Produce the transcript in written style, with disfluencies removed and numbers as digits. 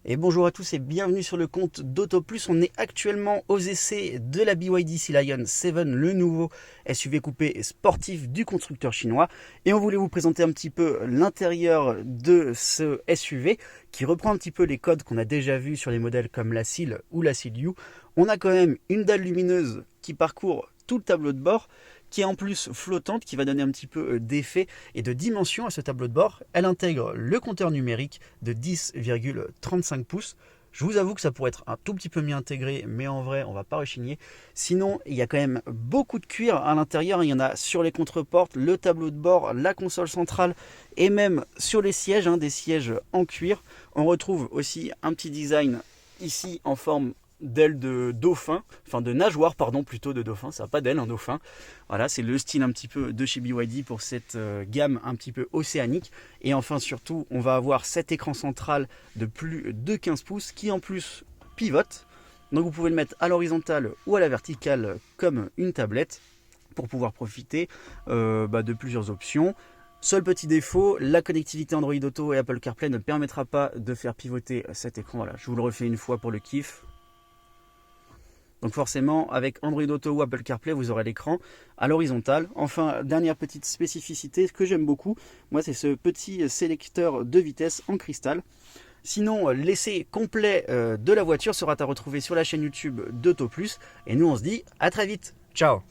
Et bonjour à tous et bienvenue sur le compte d'AutoPlus. On est actuellement aux essais de la BYD Sea Lion 7, le nouveau SUV coupé sportif du constructeur chinois. Et on voulait vous présenter un petit peu l'intérieur de ce SUV qui reprend un petit peu les codes qu'on a déjà vus sur les modèles comme la Seal ou la Seal U. On a quand même une dalle lumineuse qui parcourt tout le tableau de bord, qui est en plus flottante, qui va donner un petit peu d'effet et de dimension à ce tableau de bord. Elle intègre le compteur numérique de 10,35 pouces. Je vous avoue que ça pourrait être un tout petit peu mieux intégré, mais en vrai, on va pas rechigner. Sinon, il y a quand même beaucoup de cuir à l'intérieur. Il y en a sur les contreportes, le tableau de bord, la console centrale et même sur les sièges, des sièges en cuir. On retrouve aussi un petit design ici en forme d'aile de dauphin, enfin de nageoire pardon, plutôt de dauphin, ça n'a pas d'aile, un dauphin. Voilà, c'est le style un petit peu de chez BYD pour cette gamme un petit peu océanique. Et enfin surtout, on va avoir cet écran central de plus de 15 pouces qui en plus pivote. Donc vous pouvez le mettre à l'horizontale ou à la verticale comme une tablette pour pouvoir profiter de plusieurs options. Seul petit défaut, la connectivité Android Auto et Apple CarPlay ne permettra pas de faire pivoter cet écran. Voilà, je vous le refais une fois pour le kiff. Donc forcément, avec Android Auto ou Apple CarPlay, vous aurez l'écran à l'horizontale. Enfin, dernière petite spécificité, ce que j'aime beaucoup, moi, c'est ce petit sélecteur de vitesse en cristal. Sinon, l'essai complet de la voiture sera à retrouver sur la chaîne YouTube d'AutoPlus. Et nous, on se dit à très vite. Ciao!